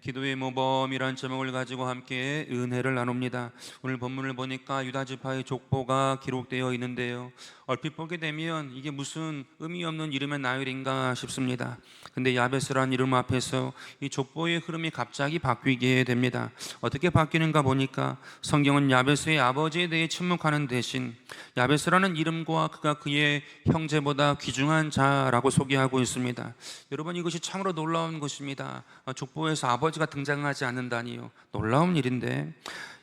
기도의 모범이란 제목을 가지고 함께 은혜를 나눕니다. 오늘 본문을 보니까 유다 지파의 족보가 기록되어 있는데요, 얼핏 보게 되면 이게 무슨 의미 없는 이름의 나열인가 싶습니다. 근데 야베스란 이름 앞에서 이 족보의 흐름이 갑자기 바뀌게 됩니다. 어떻게 바뀌는가 보니까 성경은 야베스의 아버지에 대해 침묵하는 대신 야베스라는 이름과 그가 그의 형제보다 귀중한 자라고 소개하고 있습니다. 여러분, 이것이 참으로 놀라운 것입니다. 족보에서 아버지가 등장하지 않는다니요, 놀라운 일인데,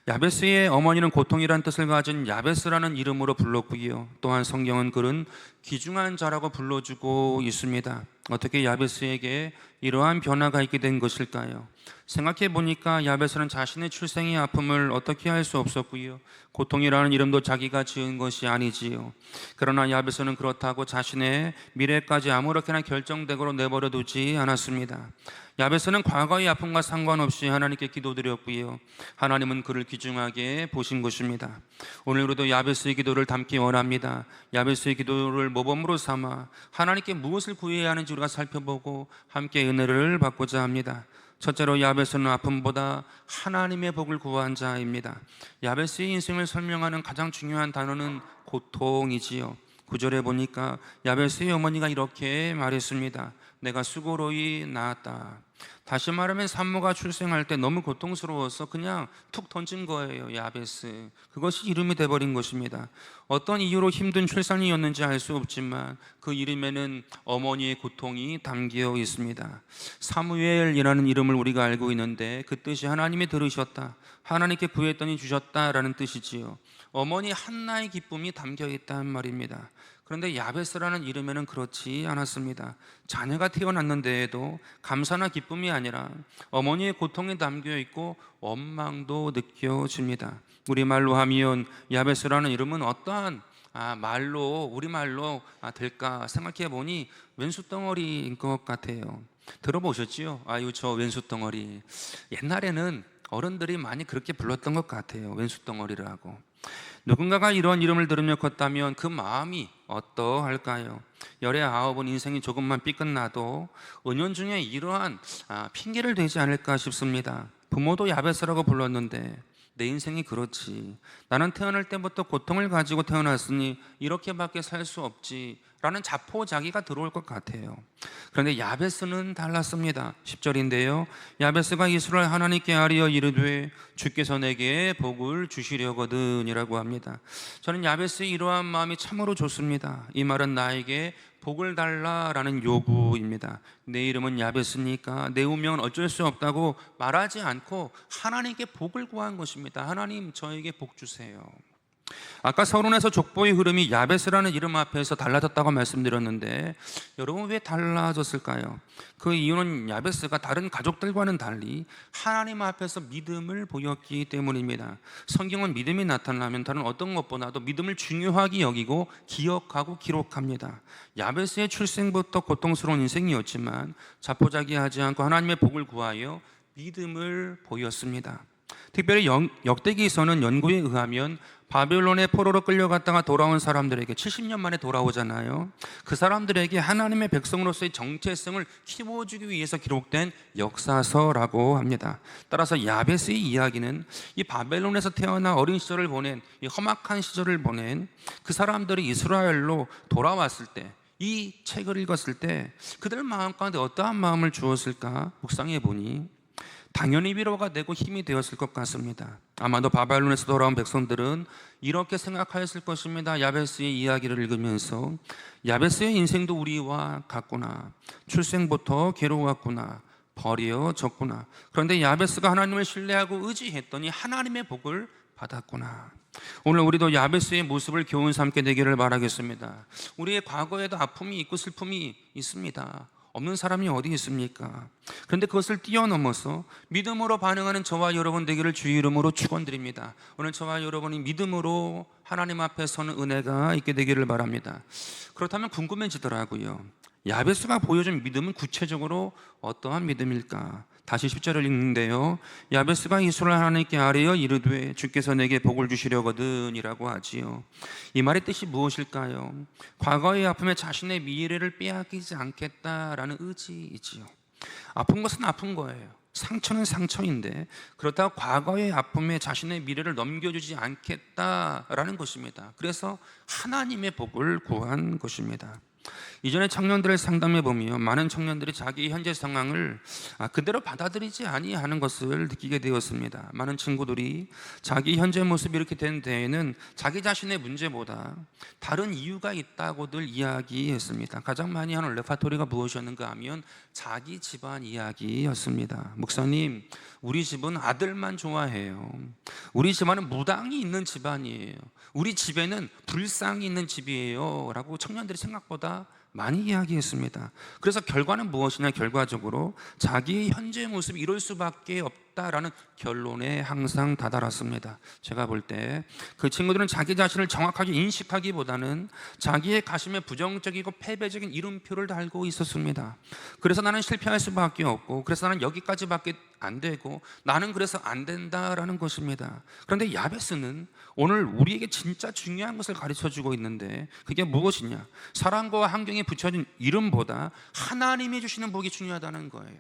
야베스의 어머니는 고통이란 뜻을 가진 야베스라는 이름으로 불렀고요, 또한 성경은 그는 귀중한 자라고 불러주고 있습니다. 어떻게 야베스에게 이러한 변화가 있게 된 것일까요? 생각해 보니까 야베스는 자신의 출생의 아픔을 어떻게 할 수 없었고요, 고통이라는 이름도 자기가 지은 것이 아니지요. 그러나 야베스는 그렇다고 자신의 미래까지 아무렇게나 결정되고 내버려 두지 않았습니다. 야베스는 과거의 아픔과 상관없이 하나님께 기도드렸고요, 하나님은 그를 귀중하게 보신 것입니다. 오늘 우리도 야베스의 기도를 담기 원합니다. 야베스의 기도를 모범으로 삼아 하나님께 무엇을 구해야 하는지 우리가 살펴보고 함께 은혜를 받고자 합니다. 첫째로, 야베스는 아픔보다 하나님의 복을 구한 자입니다. 야베스의 인생을 설명하는 가장 중요한 단어는 고통이지요. 9절에 보니까 야베스의 어머니가 이렇게 말했습니다. 내가 수고로이 낳았다. 다시 말하면 산모가 출생할 때 너무 고통스러워서 그냥 툭 던진 거예요, 야베스. 그것이 이름이 돼버린 것입니다. 어떤 이유로 힘든 출산이었는지 알 수 없지만 그 이름에는 어머니의 고통이 담겨 있습니다. 사무엘이라는 이름을 우리가 알고 있는데 그 뜻이 하나님이 들으셨다, 하나님께 구했더니 주셨다라는 뜻이지요. 어머니 한나의 기쁨이 담겨 있다는 말입니다. 그런데 야베스라는 이름에는 그렇지 않았습니다. 자녀가 태어났는데에도 감사나 기쁨이 아니라 어머니의 고통이 담겨 있고 원망도 느껴집니다. 우리말로 하면 야베스라는 이름은 어떠한 우리말로 될까 생각해 보니 왼수덩어리인 것 같아요. 들어보셨지요? 아유, 저 왼수덩어리. 옛날에는 어른들이 많이 그렇게 불렀던 것 같아요, 왼수덩어리라고. 누군가가 이런 이름을 들으며 컸다면 그 마음이 어떠할까요? 열의 아홉은 인생이 조금만 삐끗나도 은연중에 이러한 핑계를 대지 않을까 싶습니다. 부모도 야베스라고 불렀는데 내 인생이 그렇지, 나는 태어날 때부터 고통을 가지고 태어났으니 이렇게밖에 살 수 없지 라는 자포자기가 들어올 것 같아요. 그런데 야베스는 달랐습니다. 10절인데요, 야베스가 이스라엘 하나님께 아뢰어 이르되 주께서 내게 복을 주시려거든 이라고 합니다. 저는 야베스의 이러한 마음이 참으로 좋습니다. 이 말은 나에게 복을 달라라는 요구입니다. 내 이름은 야베스니까 내 운명은 어쩔 수 없다고 말하지 않고 하나님께 복을 구한 것입니다. 하나님, 저에게 복 주세요. 아까 서론에서 족보의 흐름이 야베스라는 이름 앞에서 달라졌다고 말씀드렸는데, 여러분 왜 달라졌을까요? 그 이유는 야베스가 다른 가족들과는 달리 하나님 앞에서 믿음을 보였기 때문입니다. 성경은 믿음이 나타나면 다른 어떤 것보다도 믿음을 중요하게 여기고 기억하고 기록합니다. 야베스의 출생부터 고통스러운 인생이었지만 자포자기하지 않고 하나님의 복을 구하여 믿음을 보였습니다. 특별히 역대기서는 연구에 의하면 바벨론의 포로로 끌려갔다가 돌아온 사람들에게 70년 만에 돌아오잖아요. 그 사람들에게 하나님의 백성으로서의 정체성을 키워주기 위해서 기록된 역사서라고 합니다. 따라서 야베스의 이야기는 이 바벨론에서 태어나 어린 시절을 보낸, 이 험악한 시절을 보낸 그 사람들이 이스라엘로 돌아왔을 때, 이 책을 읽었을 때 그들 마음 가운데 어떠한 마음을 주었을까 묵상해 보니 당연히 위로가 되고 힘이 되었을 것 같습니다. 아마도 바벨론에서 돌아온 백성들은 이렇게 생각하였을 것입니다. 야베스의 이야기를 읽으면서 야베스의 인생도 우리와 같구나, 출생부터 괴로웠구나, 버려졌구나. 그런데 야베스가 하나님을 신뢰하고 의지했더니 하나님의 복을 받았구나. 오늘 우리도 야베스의 모습을 교훈 삼게 되기를 바라겠습니다. 우리의 과거에도 아픔이 있고 슬픔이 있습니다. 없는 사람이 어디 있습니까? 그런데 그것을 뛰어넘어서 믿음으로 반응하는 저와 여러분 되기를 주의 이름으로 축원드립니다. 오늘 저와 여러분이 믿음으로 하나님 앞에 서는 은혜가 있게 되기를 바랍니다. 그렇다면 궁금해지더라고요. 야베스가 보여준 믿음은 구체적으로 어떠한 믿음일까? 다시 10절을 읽는데요, 야베스가 이스라엘 하나님께 아뢰어 이르되 주께서 내게 복을 주시려거든 이라고 하지요. 이 말의 뜻이 무엇일까요? 과거의 아픔에 자신의 미래를 빼앗기지 않겠다라는 의지이지요. 아픈 것은 아픈 거예요. 상처는 상처인데 그렇다고 과거의 아픔에 자신의 미래를 넘겨주지 않겠다라는 것입니다. 그래서 하나님의 복을 구한 것입니다. 이전에 청년들을 상담해 보면 많은 청년들이 자기 현재 상황을 그대로 받아들이지 아니하는 것을 느끼게 되었습니다. 많은 친구들이 자기 현재 모습이 이렇게 된 데에는 자기 자신의 문제보다 다른 이유가 있다고들 이야기했습니다. 가장 많이 하는 레파토리가 무엇이었는가 하면 자기 집안 이야기였습니다. 목사님, 우리 집은 아들만 좋아해요. 우리 집안은 무당이 있는 집안이에요. 우리 집에는 불상이 있는 집이에요 라고 청년들이 생각보다 많이 이야기했습니다. 그래서 결과는 무엇이냐? 결과적으로 자기의 현재 모습이 이럴 수밖에 없다라는 결론에 항상 다다랐습니다. 제가 볼 때 그 친구들은 자기 자신을 정확하게 인식하기보다는 자기의 가슴에 부정적이고 패배적인 이름표를 달고 있었습니다. 그래서 나는 실패할 수밖에 없고, 그래서 나는 여기까지밖에 안 되고, 나는 그래서 안 된다라는 것입니다. 그런데 야베스는 오늘 우리에게 진짜 중요한 것을 가르쳐주고 있는데, 그게 무엇이냐? 사랑과 환경에 붙여진 이름보다 하나님이 주시는 복이 중요하다는 거예요.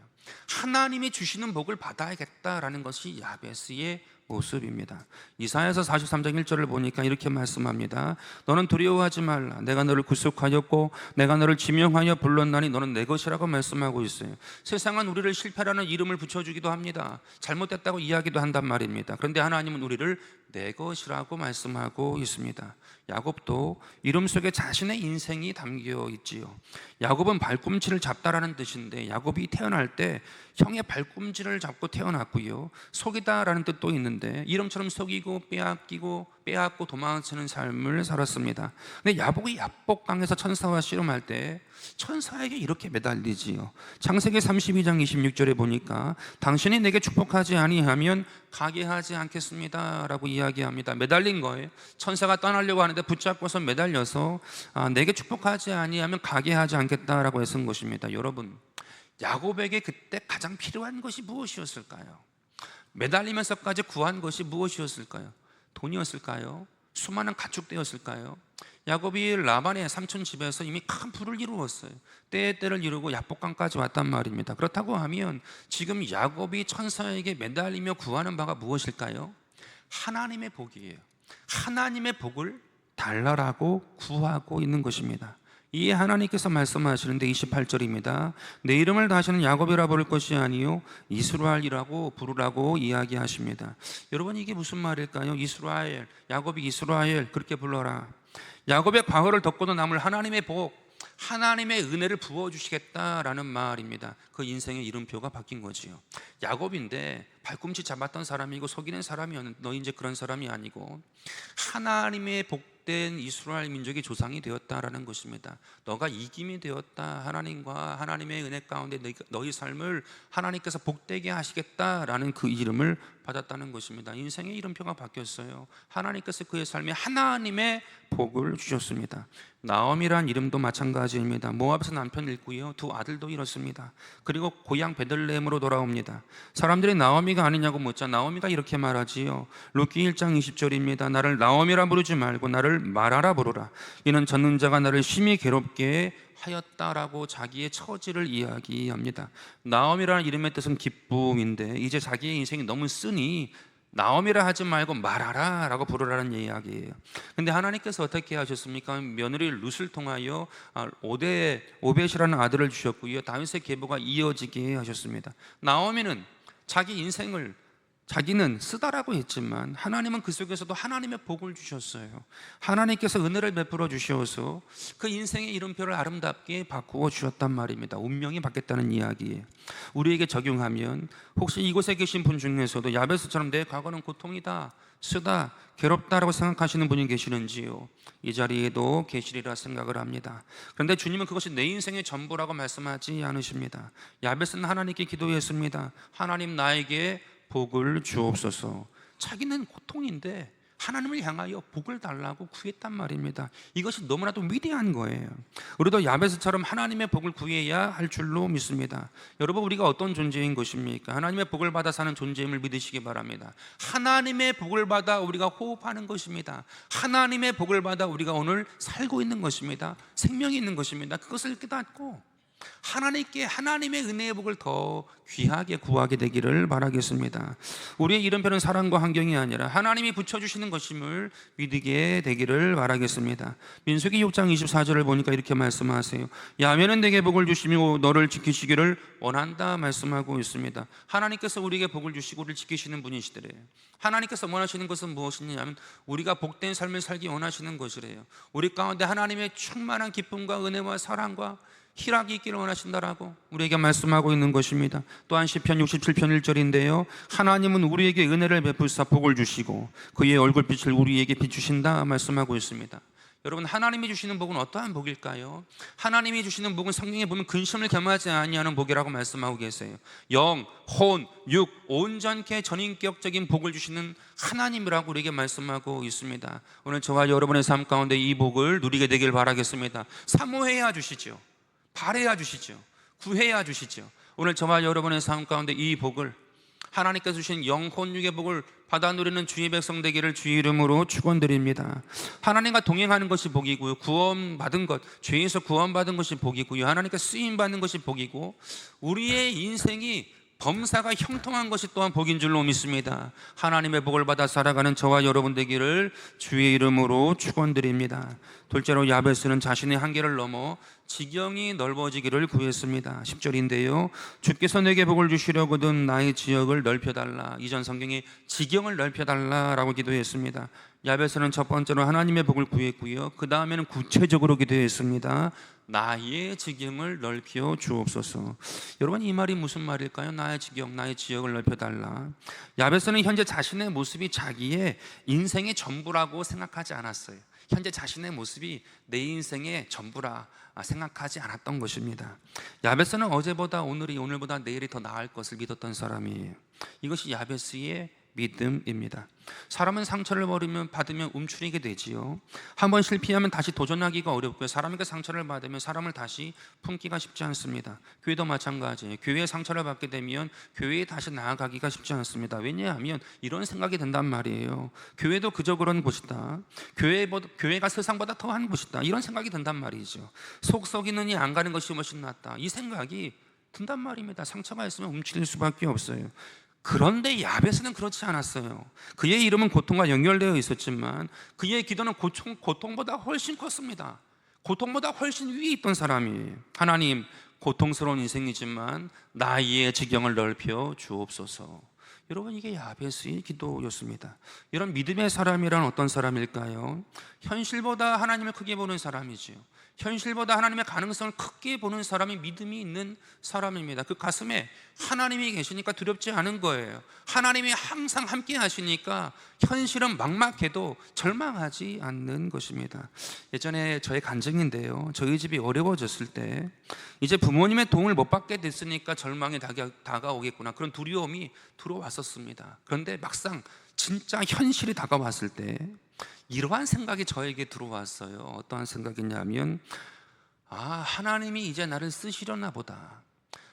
하나님이 주시는 복을 받아야겠다라는 것이 야베스의 모습입니다. 이사야서 43장 1절을 보니까 이렇게 말씀합니다. 너는 두려워하지 말라. 내가 너를 구속하였고 내가 너를 지명하여 불렀나니 너는 내 것이라고 말씀하고 있어요. 세상은 우리를 실패라는 이름을 붙여주기도 합니다. 잘못됐다고 이야기도 한단 말입니다. 그런데 하나님은 우리를 내 것이라고 말씀하고 있습니다. 야곱도 이름 속에 자신의 인생이 담겨 있지요. 야곱은 발꿈치를 잡다라는 뜻인데, 야곱이 태어날 때 형의 발꿈치를 잡고 태어났고요, 속이다라는 뜻도 있는데 이름처럼 속이고 빼앗고 도망치는 삶을 살았습니다. 근데 야곱이 야복강에서 천사와 씨름할 때 천사에게 이렇게 매달리지요. 창세기 32장 26절에 보니까 당신이 내게 축복하지 아니하면 가게 하지 않겠습니다 라고 이야기합니다. 매달린 거예요. 천사가 떠나려고 하는데 붙잡고서 매달려서 내게 축복하지 아니하면 가게 하지 않겠다라고 애쓴 것입니다. 여러분, 야곱에게 그때 가장 필요한 것이 무엇이었을까요? 매달리면서까지 구한 것이 무엇이었을까요? 돈이었을까요? 수많은 가축되었을까요? 야곱이 라반의 삼촌 집에서 이미 큰 부를 이루었어요. 때의 때를 이루고 야복강까지 왔단 말입니다. 그렇다고 하면 지금 야곱이 천사에게 매달리며 구하는 바가 무엇일까요? 하나님의 복이에요. 하나님의 복을 달라라고 구하고 있는 것입니다. 이에 하나님께서 말씀하시는데 28절입니다. 내 이름을 다시는 야곱이라 부를 것이 아니요 이스라엘이라고 부르라고 이야기하십니다. 여러분, 이게 무슨 말일까요? 이스라엘, 야곱이 이스라엘 그렇게 불러라. 야곱의 과거를 덮고도 남을 하나님의 복, 하나님의 은혜를 부어주시겠다라는 말입니다. 그 인생의 이름표가 바뀐 거지요. 야곱인데 발꿈치 잡았던 사람이고 속이는 사람이었는데 너 이제 그런 사람이 아니고 하나님의 복된 이스라엘 민족의 조상이 되었다라는 것입니다. 너가 이김이 되었다. 하나님과 하나님의 은혜 가운데 너희 삶을 하나님께서 복되게 하시겠다라는 그 이름을 받았다는 것입니다. 인생의 이름표가 바뀌었어요. 하나님께서 그의 삶에 하나님의 복을 주셨습니다. 나옴이란 이름도 마찬가지입니다. 모압에서 남편을 잃고요, 두 아들도 잃었습니다. 그리고 고향 베들레헴으로 돌아옵니다. 사람들이 나오미가 아니냐고 묻자 나오미가 이렇게 말하지요. 룻기 1장 20절입니다. 나를 나오미라 부르지 말고 나를 마라라 부르라. 이는 젖는 자가 나를 심히 괴롭게 하였다라고 자기의 처지를 이야기합니다. 나오미라는 이름의 뜻은 기쁨인데 이제 자기의 인생이 너무 쓰니 나오미라 하지 말고 마라라 라고 부르라는 이야기예요. 근데 하나님께서 어떻게 하셨습니까? 며느리 룻을 통하여 오벳이라는 아들을 주셨고요, 다윗의 계보가 이어지게 하셨습니다. 나오미는 자기 인생을 자기는 쓰다라고 했지만 하나님은 그 속에서도 하나님의 복을 주셨어요. 하나님께서 은혜를 베풀어 주셔서 그 인생의 이름표를 아름답게 바꾸어 주셨단 말입니다. 운명이 바뀌었다는 이야기예요. 우리에게 적용하면 혹시 이곳에 계신 분 중에서도 야베스처럼 내 과거는 고통이다, 쓰다, 괴롭다라고 생각하시는 분이 계시는지요? 이 자리에도 계시리라 생각을 합니다. 그런데 주님은 그것이 내 인생의 전부라고 말씀하지 않으십니다. 야베스는 하나님께 기도했습니다. 하나님, 나에게 복을 주옵소서. 자기는 고통인데 하나님을 향하여 복을 달라고 구했단 말입니다. 이것이 너무나도 위대한 거예요. 우리도 야베스처럼 하나님의 복을 구해야 할 줄로 믿습니다. 여러분, 우리가 어떤 존재인 것입니까? 하나님의 복을 받아 사는 존재임을 믿으시기 바랍니다. 하나님의 복을 받아 우리가 호흡하는 것입니다. 하나님의 복을 받아 우리가 오늘 살고 있는 것입니다. 생명이 있는 것입니다. 그것을 깨닫고 하나님께 하나님의 은혜의 복을 더 귀하게 구하게 되기를 바라겠습니다. 우리의 이름표는 사람과 환경이 아니라 하나님이 붙여주시는 것임을 믿게 되기를 바라겠습니다. 민수기 6장 24절을 보니까 이렇게 말씀하세요. 야훼는 내게 복을 주시고 너를 지키시기를 원한다 말씀하고 있습니다. 하나님께서 우리에게 복을 주시고 우리를 지키시는 분이시더래요. 하나님께서 원하시는 것은 무엇이냐면 우리가 복된 삶을 살기 원하시는 것이래요. 우리 가운데 하나님의 충만한 기쁨과 은혜와 사랑과 희락이 있기를 원하신다라고 우리에게 말씀하고 있는 것입니다. 또한 시편 67편 1절인데요 하나님은 우리에게 은혜를 베푸사 복을 주시고 그의 얼굴빛을 우리에게 비추신다 말씀하고 있습니다. 여러분, 하나님이 주시는 복은 어떠한 복일까요? 하나님이 주시는 복은 성경에 보면 근심을 겸하지 아니하는 복이라고 말씀하고 계세요. 영, 혼, 육, 온전케 전인격적인 복을 주시는 하나님이라고 우리에게 말씀하고 있습니다. 오늘 저와 여러분의 삶 가운데 이 복을 누리게 되길 바라겠습니다. 사모해야 주시죠. 바래야 주시죠. 구해야 주시죠. 오늘 저와 여러분의 삶 가운데 이 복을 하나님께서 주신 영혼육의 복을 받아 누리는 주의 백성 되기를 주의 이름으로 축원드립니다. 하나님과 동행하는 것이 복이고요, 구원받은 것, 죄에서 구원받은 것이 복이고요, 하나님께 쓰임받는 것이 복이고, 우리의 인생이 범사가 형통한 것이 또한 복인 줄로 믿습니다. 하나님의 복을 받아 살아가는 저와 여러분 되기를 주의 이름으로 축원드립니다. 둘째로 야베스는 자신의 한계를 넘어 지경이 넓어지기를 구했습니다. 10절인데요 주께서 내게 복을 주시려거든 나의 지역을 넓혀달라. 이전 성경에 지경을 넓혀달라라고 기도했습니다. 야베스는 첫 번째로 하나님의 복을 구했고요, 그 다음에는 구체적으로 기도했습니다. 나의 지경을 넓혀 주옵소서. 여러분, 이 말이 무슨 말일까요? 나의 지경, 나의 지역을 넓혀달라. 야베스는 현재 자신의 모습이 자기의 인생의 전부라고 생각하지 않았어요. 현재 자신의 모습이 내 인생의 전부라 생각하지 않았던 것입니다. 야베스는 어제보다 오늘이, 오늘보다 내일이 더 나을 것을 믿었던 사람이에요. 이것이 야베스의 믿음입니다. 사람은 상처를 받으면 움츠리게 되지요. 한번 실패하면 다시 도전하기가 어렵고요, 사람에게 상처를 받으면 사람을 다시 품기가 쉽지 않습니다. 교회도 마찬가지예요. 교회에 상처를 받게 되면 교회에 다시 나아가기가 쉽지 않습니다. 왜냐하면 이런 생각이 든단 말이에요. 교회도 그저 그런 곳이다, 교회가 세상보다 더한 곳이다, 이런 생각이 든단 말이죠. 속 썩이느니 안 가는 것이 훨씬 낫다, 이 생각이 든단 말입니다. 상처가 있으면 움츠릴 수밖에 없어요. 그런데 야베스는 그렇지 않았어요. 그의 이름은 고통과 연결되어 있었지만 그의 기도는 고통보다 훨씬 컸습니다. 고통보다 훨씬 위에 있던 사람이에요. 하나님, 고통스러운 인생이지만 나의 지경을 넓혀 주옵소서. 여러분, 이게 야베스의 기도였습니다. 이런 믿음의 사람이란 어떤 사람일까요? 현실보다 하나님을 크게 보는 사람이지요. 현실보다 하나님의 가능성을 크게 보는 사람이 믿음이 있는 사람입니다. 그 가슴에 하나님이 계시니까 두렵지 않은 거예요. 하나님이 항상 함께 하시니까 현실은 막막해도 절망하지 않는 것입니다. 예전에 저의 간증인데요, 저희 집이 어려워졌을 때 이제 부모님의 도움을 못 받게 됐으니까 절망이 다가오겠구나, 그런 두려움이 들어왔었습니다. 그런데 막상 진짜 현실이 다가왔을 때 이러한 생각이 저에게 들어왔어요. 어떠한 생각이냐면, 하나님이 이제 나를 쓰시려나 보다.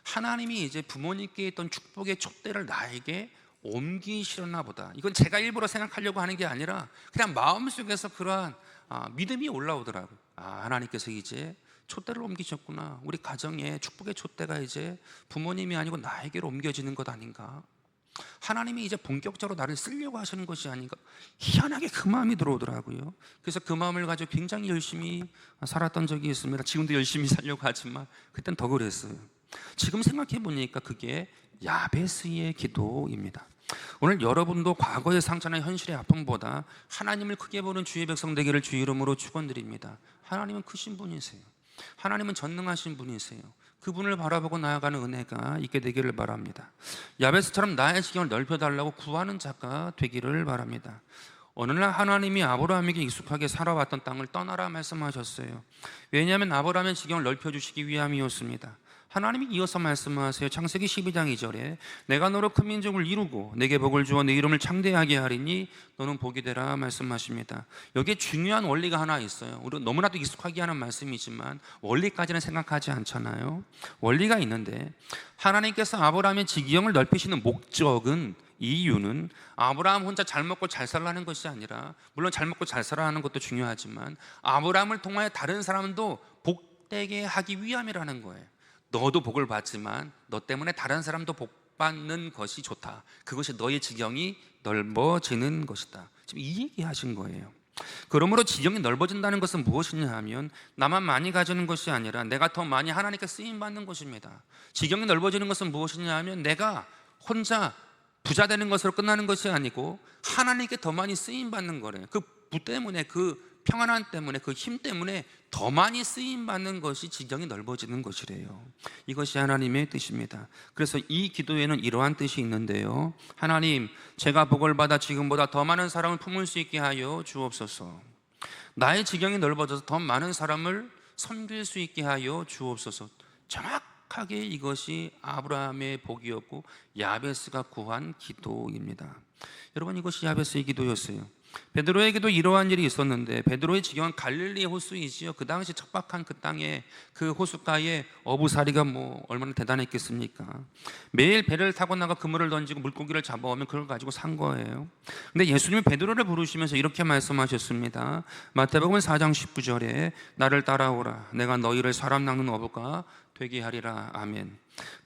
하나님이 이제 부모님께 있던 축복의 촛대를 나에게 옮기시려나 보다. 이건 제가 일부러 생각하려고 하는 게 아니라 그냥 마음속에서 그러한 믿음이 올라오더라고요. 하나님께서 이제 촛대를 옮기셨구나. 우리 가정에 축복의 촛대가 이제 부모님이 아니고 나에게로 옮겨지는 것 아닌가. 하나님이 이제 본격적으로 나를 쓰려고 하시는 것이 아닌가. 희한하게 그 마음이 들어오더라고요. 그래서 그 마음을 가지고 굉장히 열심히 살았던 적이 있습니다. 지금도 열심히 살려고 하지만 그땐 더 그랬어요. 지금 생각해 보니까 그게 야베스의 기도입니다. 오늘 여러분도 과거의 상처나 현실의 아픔보다 하나님을 크게 보는 주의 백성 되기를 주의 이름으로 축원드립니다. 하나님은 크신 분이세요. 하나님은 전능하신 분이세요. 그분을 바라보고 나아가는 은혜가 있게 되기를 바랍니다. 야베스처럼 나의 지경을 넓혀달라고 구하는 자가 되기를 바랍니다. 어느 날 하나님이 아브라함에게 익숙하게 살아왔던 땅을 떠나라 말씀하셨어요. 왜냐하면 아브라함의 지경을 넓혀주시기 위함이었습니다. 하나님이 이어서 말씀하세요. 창세기 12장 2절에 내가 너로 큰 민족을 이루고 내게 복을 주어 내 이름을 창대하게 하리니 너는 복이 되라 말씀하십니다. 여기에 중요한 원리가 하나 있어요. 우리 너무나도 익숙하게 하는 말씀이지만 원리까지는 생각하지 않잖아요. 원리가 있는데, 하나님께서 아브라함의 지경을 넓히시는 목적은, 이유는 아브라함 혼자 잘 먹고 잘 살라는 것이 아니라, 물론 잘 먹고 잘 살아라는 것도 중요하지만 아브라함을 통하여 다른 사람도 복되게 하기 위함이라는 거예요. 너도 복을 받지만 너 때문에 다른 사람도 복 받는 것이 좋다. 그것이 너의 지경이 넓어지는 것이다. 지금 이 얘기 하신 거예요. 그러므로 지경이 넓어진다는 것은 무엇이냐 하면 나만 많이 가지는 것이 아니라 내가 더 많이 하나님께 쓰임 받는 것입니다. 지경이 넓어지는 것은 무엇이냐 하면 내가 혼자 부자 되는 것으로 끝나는 것이 아니고 하나님께 더 많이 쓰임 받는 거래요. 그 부 때문에, 그 평안함 때문에, 그 힘 때문에 더 많이 쓰임 받는 것이 지경이 넓어지는 것이래요. 이것이 하나님의 뜻입니다. 그래서 이 기도에는 이러한 뜻이 있는데요. 하나님, 제가 복을 받아 지금보다 더 많은 사람을 품을 수 있게 하여 주옵소서. 나의 지경이 넓어져서 더 많은 사람을 섬길 수 있게 하여 주옵소서. 정확하게 이것이 아브라함의 복이었고 야베스가 구한 기도입니다. 여러분, 이것이 야베스의 기도였어요. 베드로에게도 이러한 일이 있었는데 베드로의 지경은 갈릴리 호수이지요. 그 당시 척박한 그 땅에, 그 호숫가에 어부살이가 얼마나 대단했겠습니까? 매일 배를 타고 나가 그물을 던지고 물고기를 잡아오면 그걸 가지고 산 거예요. 근데 예수님이 베드로를 부르시면서 이렇게 말씀하셨습니다. 마태복음 4장 19절에 나를 따라오라, 내가 너희를 사람 낚는 어부가 되게 하리라. 아멘.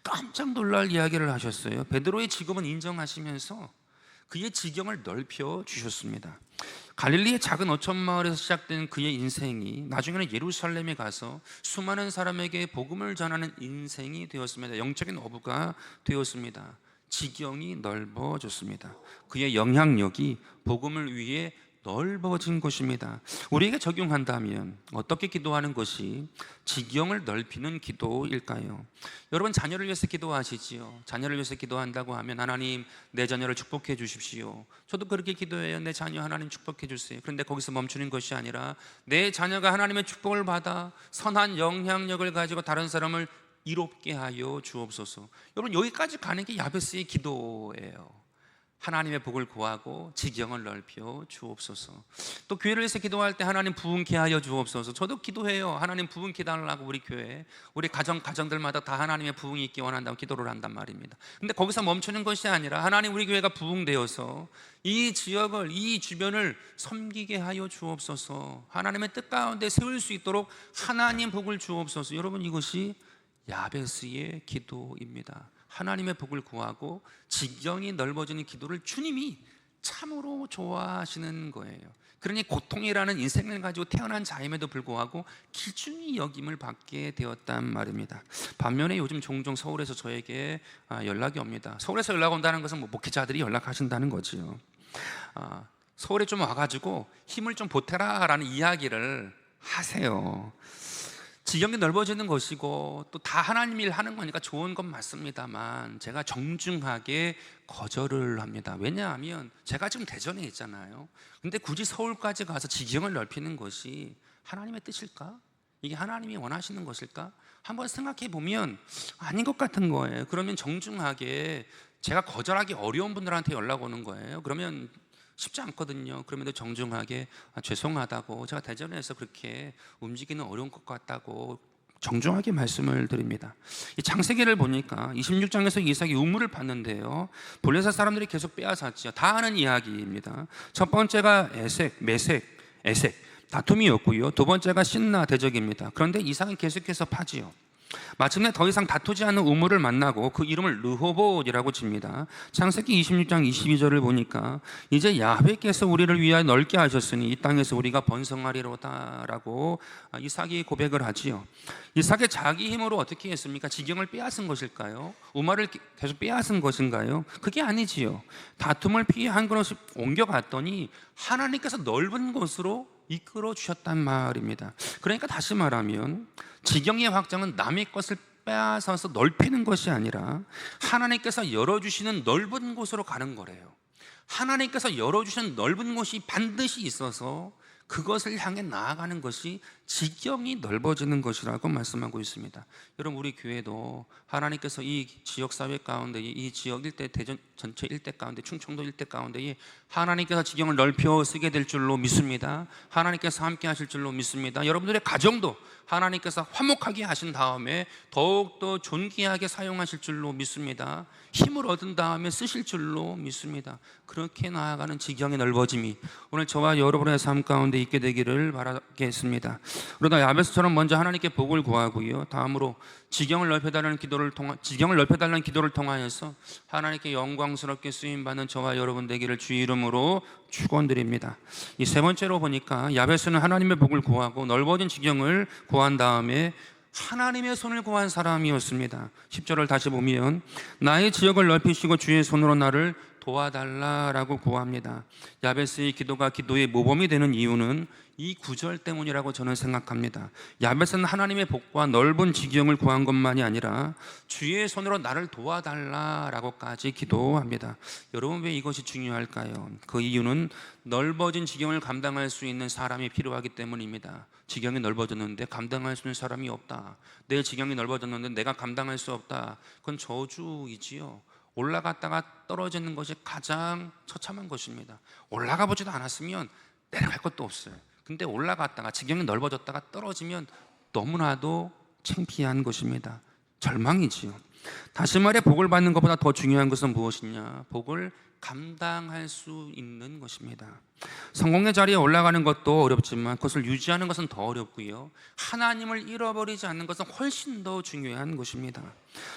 깜짝 놀랄 이야기를 하셨어요. 베드로의 직업은 인정하시면서 그의 지경을 넓혀 주셨습니다. 갈릴리의 작은 어촌 마을에서 시작된 그의 인생이 나중에는 예루살렘에 가서 수많은 사람에게 복음을 전하는 인생이 되었습니다. 영적인 어부가 되었습니다. 지경이 넓어졌습니다. 그의 영향력이 복음을 위해 넓어진 것입니다. 우리에게 적용한다면 어떻게 기도하는 것이 지경을 넓히는 기도일까요? 여러분, 자녀를 위해서 기도하시지요. 자녀를 위해서 기도한다고 하면 하나님, 내 자녀를 축복해 주십시오. 저도 그렇게 기도해요. 내 자녀 하나님 축복해 주세요. 그런데 거기서 멈추는 것이 아니라 내 자녀가 하나님의 축복을 받아 선한 영향력을 가지고 다른 사람을 이롭게 하여 주옵소서. 여러분, 여기까지 가는 게 야베스의 기도예요. 하나님의 복을 구하고 지경을 넓혀 주옵소서. 또 교회를 위해서 기도할 때 하나님 부흥케 하여 주옵소서. 저도 기도해요. 하나님 부흥케 달라고. 우리 교회, 우리 가정들마다 다 하나님의 부흥이 있기 원한다고 기도를 한단 말입니다. 근데 거기서 멈추는 것이 아니라 하나님, 우리 교회가 부흥되어서 이 지역을, 이 주변을 섬기게 하여 주옵소서. 하나님의 뜻 가운데 세울 수 있도록 하나님 복을 주옵소서. 여러분, 이것이 야베스의 기도입니다. 하나님의 복을 구하고 지경이 넓어지는 기도를 주님이 참으로 좋아하시는 거예요. 그러니 고통이라는 인생을 가지고 태어난 자임에도 불구하고 기중히 여김을 받게 되었단 말입니다. 반면에 요즘 종종 서울에서 저에게 연락이 옵니다. 서울에서 연락 온다는 것은 목회자들이 연락하신다는 거지요. 서울에 좀 와가지고 힘을 좀 보태라 라는 이야기를 하세요. 지경이 넓어지는 것이고 또 다 하나님 일 하는 거니까 좋은 건 맞습니다만 제가 정중하게 거절을 합니다. 왜냐하면 제가 지금 대전에 있잖아요. 근데 굳이 서울까지 가서 지경을 넓히는 것이 하나님의 뜻일까? 이게 하나님이 원하시는 것일까? 한번 생각해 보면 아닌 것 같은 거예요. 그러면 정중하게, 제가 거절하기 어려운 분들한테 연락 오는 거예요. 그러면 쉽지 않거든요. 그럼에도 정중하게 죄송하다고, 제가 대전에서 그렇게 움직이는 어려운 것 같다고 정중하게 말씀을 드립니다. 이 창세기를 보니까 26장에서 이삭이 우물을 팠는데요, 블레셋 사람들이 계속 빼앗았죠. 다 아는 이야기입니다. 첫 번째가 에색 다툼이었고요. 두 번째가 신나 대적입니다. 그런데 이삭은 계속해서 파지요. 마침내 더 이상 다투지 않는 우물을 만나고 그 이름을 르호봇이라고 칩니다. 창세기 26장 22절을 보니까 이제 야훼께서 우리를 위하여 넓게 하셨으니 이 땅에서 우리가 번성하리로다라고 이삭이 고백을 하지요. 이삭의 자기 힘으로 어떻게 했습니까? 지경을 빼앗은 것일까요? 우물을 계속 빼앗은 것인가요? 그게 아니지요. 다툼을 피해 한 곳을 옮겨갔더니 하나님께서 넓은 곳으로 이끌어 주셨단 말입니다. 그러니까 다시 말하면 지경의 확장은 남의 것을 빼앗아서 넓히는 것이 아니라 하나님께서 열어주시는 넓은 곳으로 가는 거래요. 하나님께서 열어주시는 넓은 곳이 반드시 있어서 그것을 향해 나아가는 것이 지경이 넓어지는 것이라고 말씀하고 있습니다. 여러분, 우리 교회도 하나님께서 이 지역사회 가운데, 이 지역 일대, 대전 전체 일대 가운데, 충청도 일대 가운데에 하나님께서 지경을 넓혀 쓰게 될 줄로 믿습니다. 하나님께서 함께 하실 줄로 믿습니다. 여러분들의 가정도 하나님께서 화목하게 하신 다음에 더욱더 존귀하게 사용하실 줄로 믿습니다. 힘을 얻은 다음에 쓰실 줄로 믿습니다. 그렇게 나아가는 지경의 넓어짐이 오늘 저와 여러분의 삶 가운데 있게 되기를 바라겠습니다. 그러다 야베스처럼 먼저 하나님께 복을 구하고요. 다음으로 지경을 넓혀달라는 기도를 통하여서 하나님께 영광스럽게 쓰임 받는 저와 여러분 되기를 주의 이름으로 축원드립니다. 이 세 번째로 보니까 야베스는 하나님의 복을 구하고 넓어진 지경을 구한 다음에 하나님의 손을 구한 사람이었습니다. 10절을 다시 보면 나의 지역을 넓히시고 주의 손으로 나를 도와달라라고 구합니다. 야베스의 기도가 기도의 모범이 되는 이유는 이 구절 때문이라고 저는 생각합니다. 야베스는 하나님의 복과 넓은 지경을 구한 것만이 아니라 주의 손으로 나를 도와달라라고까지 기도합니다. 여러분, 왜 이것이 중요할까요? 그 이유는 넓어진 지경을 감당할 수 있는 사람이 필요하기 때문입니다. 지경이 넓어졌는데 감당할 수 있는 사람이 없다. 내 지경이 넓어졌는데 내가 감당할 수 없다. 그건 저주이지요. 올라갔다가 떨어지는 것이 가장 처참한 것입니다. 올라가 보지도 않았으면 내려갈 것도 없어요. 근데 올라갔다가 지경이 넓어졌다가 떨어지면 너무나도 창피한 것입니다. 절망이지요. 다시 말해 복을 받는 것보다 더 중요한 것은 무엇이냐? 복을 감당할 수 있는 것입니다. 성공의 자리에 올라가는 것도 어렵지만 그것을 유지하는 것은 더 어렵고요. 하나님을 잃어버리지 않는 것은 훨씬 더 중요한 것입니다.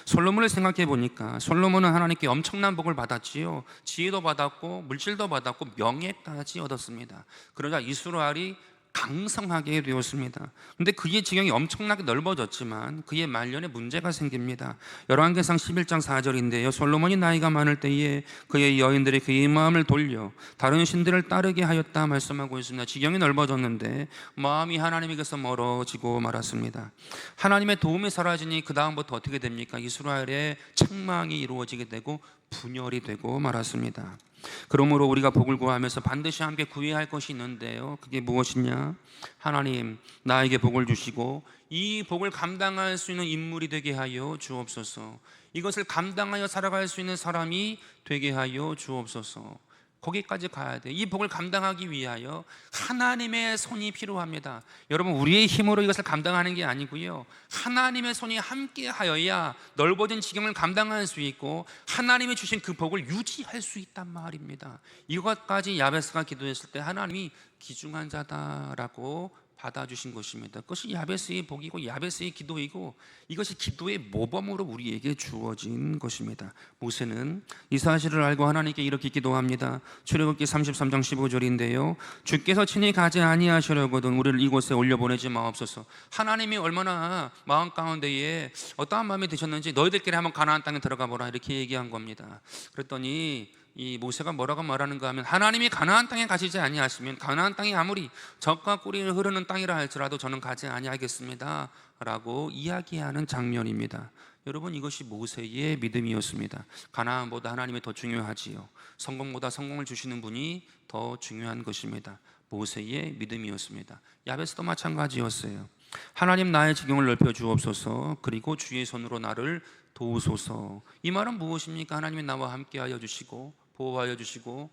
솔로몬을 생각해 보니까 솔로몬은 하나님께 엄청난 복을 받았지요. 지혜도 받았고 물질도 받았고 명예까지 얻었습니다. 그러자 이스라엘이 강성하게 되었습니다. 근데 그의 지경이 엄청나게 넓어졌지만 그의 말년에 문제가 생깁니다. 열왕기상 11장 4절인데요 솔로몬이 나이가 많을 때에 그의 여인들이 그의 마음을 돌려 다른 신들을 따르게 하였다 말씀하고 있습니다. 지경이 넓어졌는데 마음이 하나님에게서 멀어지고 말았습니다. 하나님의 도움이 사라지니 그 다음부터 어떻게 됩니까? 이스라엘의 책망이 이루어지게 되고 분열이 되고 말았습니다. 그러므로 우리가 복을 구하면서 반드시 함께 구해야 할 것이 있는데요, 그게 무엇이냐? 하나님, 나에게 복을 주시고 이 복을 감당할 수 있는 인물이 되게 하여 주옵소서. 이것을 감당하여 살아갈 수 있는 사람이 되게 하여 주옵소서. 거기까지 가야 돼. 이 복을 감당하기 위하여 하나님의 손이 필요합니다. 여러분, 우리의 힘으로 이것을 감당하는 게 아니고요, 하나님의 손이 함께 하여야 넓어진 지경을 감당할 수 있고 하나님이 주신 그 복을 유지할 수 있단 말입니다. 이것까지 야베스가 기도했을 때 하나님이 귀중한 자다라고 받아주신 것입니다. 그것이 야베스의 복이고 야베스의 기도이고 이것이 기도의 모범으로 우리에게 주어진 것입니다. 모세는 이 사실을 알고 하나님께 이렇게 기도합니다. 출애굽기 33장 15절인데요 주께서 친히 가지 아니하시려거든 우리를 이곳에 올려보내지 마옵소서. 하나님이 얼마나 마음 가운데에 어떠한 마음이 드셨는지 너희들끼리 한번 가나안 땅에 들어가 보라 이렇게 얘기한 겁니다. 그랬더니 이 모세가 뭐라고 말하는가 하면 하나님이 가나안 땅에 가시지 아니하시면 가나안 땅이 아무리 젖과 꿀이 흐르는 땅이라 할지라도 저는 가지 아니하겠습니다 라고 이야기하는 장면입니다. 여러분, 이것이 모세의 믿음이었습니다. 가나안보다 하나님이 더 중요하지요. 성공보다 성공을 주시는 분이 더 중요한 것입니다. 모세의 믿음이었습니다. 야베스도 마찬가지였어요. 하나님, 나의 지경을 넓혀 주옵소서. 그리고 주의 손으로 나를 도우소서. 이 말은 무엇입니까? 하나님이 나와 함께하여 주시고 보호하여 주시고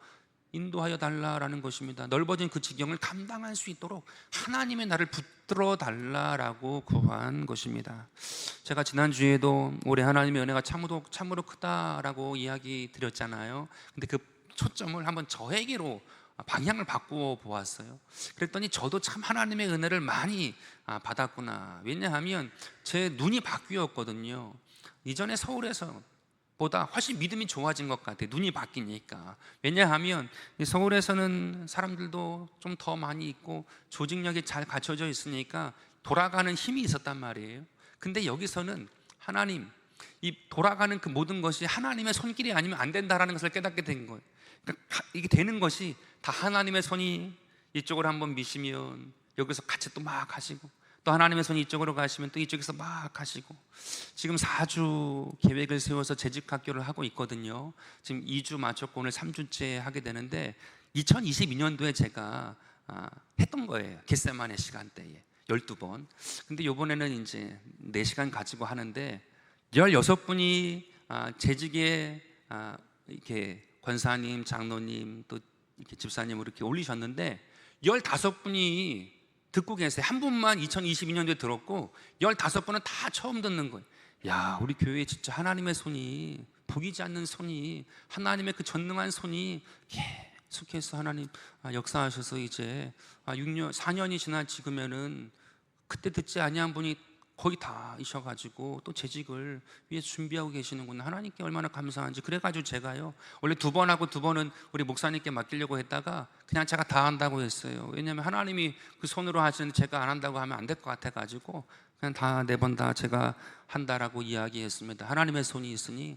인도하여 달라라는 것입니다. 넓어진 그 지경을 감당할 수 있도록 하나님의 나를 붙들어 달라라고 구한 것입니다. 제가 지난주에도 올해 하나님의 은혜가 참으로 크다라고 이야기 드렸잖아요. 근데 그 초점을 한번 저에게로 방향을 바꾸어 보았어요. 그랬더니 저도 참 하나님의 은혜를 많이 받았구나. 왜냐하면 제 눈이 바뀌었거든요. 이전에 서울에서 보다 훨씬 믿음이 좋아진 것 같아요. 눈이 바뀌니까. 왜냐하면 서울에서는 사람들도 좀 더 많이 있고 조직력이 잘 갖춰져 있으니까 돌아가는 힘이 있었단 말이에요. 근데 여기서는 하나님, 이 돌아가는 그 모든 것이 하나님의 손길이 아니면 안 된다라는 것을 깨닫게 된 거예요. 그러니까 이게 되는 것이 다 하나님의 손이 이쪽으로 한번 미시면 여기서 같이 또 막 하시고, 또 하나님의 손이 이쪽으로 가시면 또 이쪽에서 막 하시고, 지금 4주 계획을 세워서 재직학교를 하고 있거든요. 지금 2주 마쳤고 오늘 3주째 하게 되는데 2022년도에 제가 했던 거예요. 겟세마네 시간대에 12번. 근데 이번에는 이제 4시간 가지고 하는데 16분이 재직에 이렇게 권사님, 장로님, 또 이렇게 집사님으로 이렇게 올리셨는데 15분이 듣고 계세요. 한 분만 2022년도에 들었고 15분은 다 처음 듣는 거예요. 야, 우리 교회에 진짜 하나님의 손이, 보이지 않는 손이, 하나님의 그 전능한 손이 계속해서 하나님 역사하셔서 이제 4년이 지난 지금에는 그때 듣지 아니한 분이 거의 다 이셔가지고 또 재직을 위해서 준비하고 계시는구나. 하나님께 얼마나 감사한지. 그래가지고 제가요, 원래 2번 하고 2번은 우리 목사님께 맡기려고 했다가 그냥 제가 다 한다고 했어요. 왜냐하면 하나님이 그 손으로 하시는데 제가 안 한다고 하면 안 될 것 같아가지고 그냥 다 4번 다 제가 한다라고 이야기했습니다. 하나님의 손이 있으니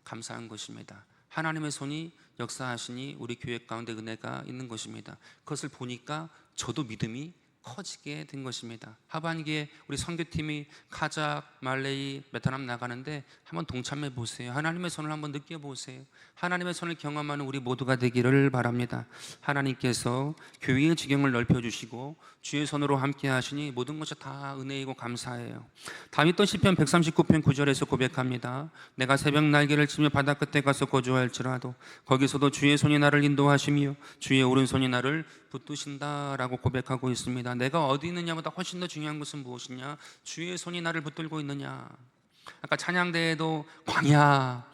감사한 것입니다. 하나님의 손이 역사하시니 우리 교회 가운데 은혜가 있는 것입니다. 그것을 보니까 저도 믿음이 커지게 된 것입니다. 하반기에 우리 선교팀이 카자흐, 말레이, 베트남 나가는데 한번 동참해 보세요. 하나님의 손을 한번 느껴보세요. 하나님의 손을 경험하는 우리 모두가 되기를 바랍니다. 하나님께서 교회의 지경을 넓혀주시고 주의 손으로 함께 하시니 모든 것이 다 은혜이고 감사해요. 다윗도 시편 139편 9절에서 고백합니다. 내가 새벽 날개를 치며 바다 끝에 가서 거주할지라도 거기서도 주의 손이 나를 인도하시며 주의 오른손이 나를 붙드신다라고 고백하고 있습니다. 내가 어디 있느냐보다 훨씬 더 중요한 것은 무엇이냐? 주의 손이 나를 붙들고 있느냐. 아까 찬양대에도 광야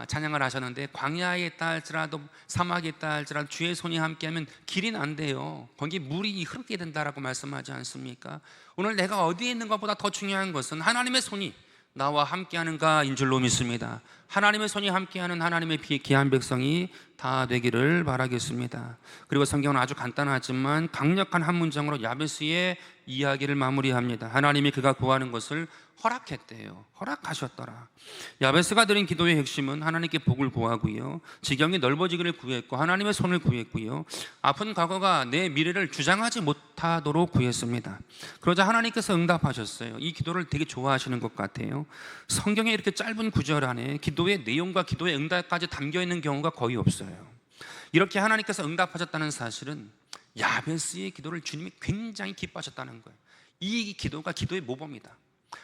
찬양을 하셨는데, 광야에 있다 할지라도 사막에 있다 할지라도 주의 손이 함께하면 길이 안 돼요. 거기 물이 흐르게 된다라고 말씀하지 않습니까? 오늘 내가 어디에 있는 것보다 더 중요한 것은 하나님의 손이 나와 함께하는가인 줄로 믿습니다. 하나님의 손이 함께하는 하나님의 귀한 백성이 다 되기를 바라겠습니다. 그리고 성경은 아주 간단하지만 강력한 한 문장으로 야베스의 이야기를 마무리합니다. 하나님이 그가 구하는 것을 허락했대요. 허락하셨더라. 야베스가 드린 기도의 핵심은 하나님께 복을 구하고요, 지경이 넓어지기를 구했고 하나님의 손을 구했고요, 아픈 과거가 내 미래를 주장하지 못하도록 구했습니다. 그러자 하나님께서 응답하셨어요. 이 기도를 되게 좋아하시는 것 같아요. 성경에 이렇게 짧은 구절 안에 기도의 내용과 기도의 응답까지 담겨있는 경우가 거의 없어요. 이렇게 하나님께서 응답하셨다는 사실은 야베스의 기도를 주님이 굉장히 기뻐하셨다는 거예요. 이 기도가 기도의 모범이다.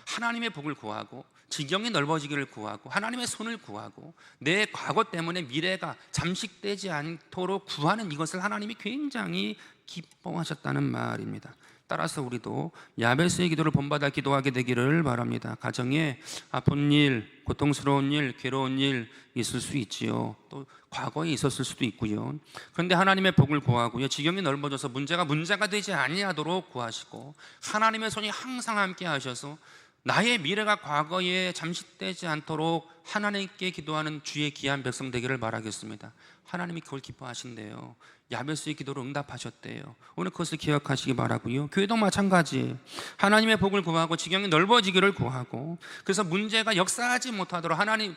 하나님의 복을 구하고 지경이 넓어지기를 구하고 하나님의 손을 구하고 내 과거 때문에 미래가 잠식되지 않도록 구하는 이것을 하나님이 굉장히 기뻐하셨다는 말입니다. 따라서 우리도 야베스의 기도를 본받아 기도하게 되기를 바랍니다. 가정에 아픈 일, 고통스러운 일, 괴로운 일 있을 수 있지요. 또 과거에 있었을 수도 있고요. 그런데 하나님의 복을 구하고요, 지경이 넓어져서 문제가 되지 아니하도록 구하시고 하나님의 손이 항상 함께 하셔서 나의 미래가 과거에 잠식되지 않도록 하나님께 기도하는 주의 귀한 백성 되기를 바라겠습니다. 하나님이 그걸 기뻐하신대요. 야베스의 기도를 응답하셨대요. 오늘 그것을 기억하시기 바라고요. 교회도 마찬가지, 하나님의 복을 구하고 지경이 넓어지기를 구하고, 그래서 문제가 역사하지 못하도록 하나님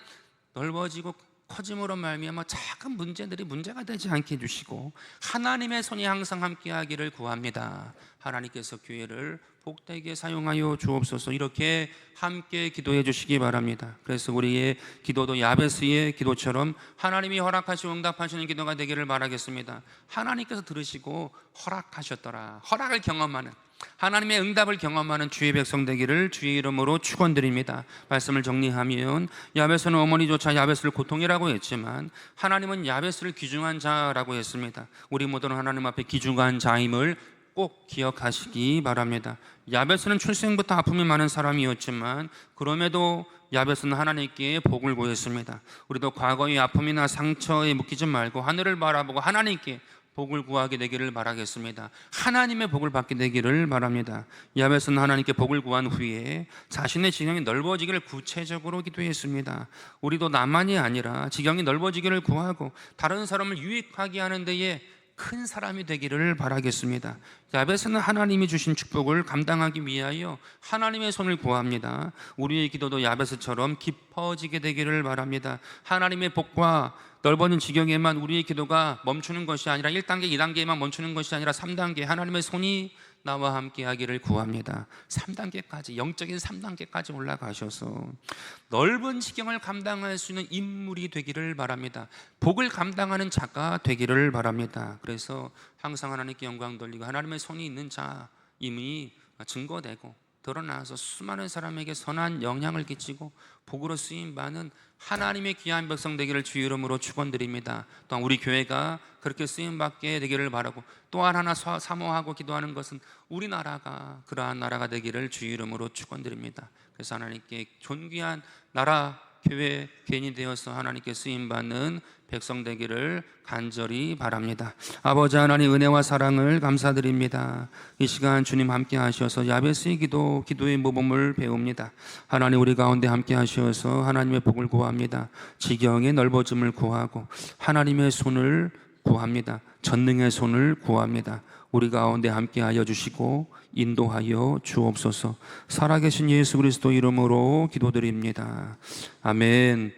넓어지고 커짐으로 말미암아 작은 문제들이 문제가 되지 않게 해주시고 하나님의 손이 항상 함께하기를 구합니다. 하나님께서 교회를 복되게 사용하여 주옵소서. 이렇게 함께 기도해 주시기 바랍니다. 그래서 우리의 기도도 야베스의 기도처럼 하나님이 허락하시고 응답하시는 기도가 되기를 바라겠습니다. 하나님께서 들으시고 허락하셨더라. 허락을 경험하는, 하나님의 응답을 경험하는 주의 백성 되기를 주의 이름으로 축원드립니다. 말씀을 정리하면 야베스는 어머니조차 야베스를 고통이라고 했지만 하나님은 야베스를 귀중한 자라고 했습니다. 우리 모두는 하나님 앞에 귀중한 자임을 꼭 기억하시기 바랍니다. 야베스는 출생부터 아픔이 많은 사람이었지만 그럼에도 야베스는 하나님께 복을 구했습니다. 우리도 과거의 아픔이나 상처에 묶이지 말고 하늘을 바라보고 하나님께 복을 구하게 되기를 바라겠습니다. 하나님의 복을 받게 되기를 바랍니다. 야베스는 하나님께 복을 구한 후에 자신의 지경이 넓어지기를 구체적으로 기도했습니다. 우리도 나만이 아니라 지경이 넓어지기를 구하고 다른 사람을 유익하게 하는 데에 큰 사람이 되기를 바라겠습니다. 야베스는 하나님이 주신 축복을 감당하기 위하여 하나님의 손을 구합니다. 우리의 기도도 야베스처럼 깊어지게 되기를 바랍니다. 하나님의 복과 넓어진 지경에만 우리의 기도가 멈추는 것이 아니라 1단계, 2단계에만 멈추는 것이 아니라 3단계 하나님의 손이 나와 함께 하기를 구합니다. 3단계까지, 영적인 3단계까지 올라가셔서 넓은 지경을 감당할 수 있는 인물이 되기를 바랍니다. 복을 감당하는 자가 되기를 바랍니다. 그래서 항상 하나님께 영광 돌리고 하나님의 손이 있는 자임이 증거되고 드러나서 수많은 사람에게 선한 영향을 끼치고 복으로 쓰임받는 하나님의 귀한 백성 되기를 주의 이름으로 축원드립니다. 또한 우리 교회가 그렇게 쓰임받게 되기를 바라고, 또한 하나 사모하고 기도하는 것은 우리나라가 그러한 나라가 되기를 주의 이름으로 축원드립니다. 그래서 하나님께 존귀한 나라, 교회, 개인이 되어서 하나님께 쓰임받는 백성 되기를 간절히 바랍니다. 아버지 하나님, 은혜와 사랑을 감사드립니다. 이 시간 주님 함께 하셔서 야베스의 기도의 모범을 배웁니다. 하나님, 우리 가운데 함께 하셔서 하나님의 복을 구합니다. 지경의 넓어짐을 구하고 하나님의 손을 구합니다. 전능의 손을 구합니다. 우리 가운데 함께하여 주시고 인도하여 주옵소서. 살아계신 예수 그리스도 이름으로 기도드립니다. 아멘.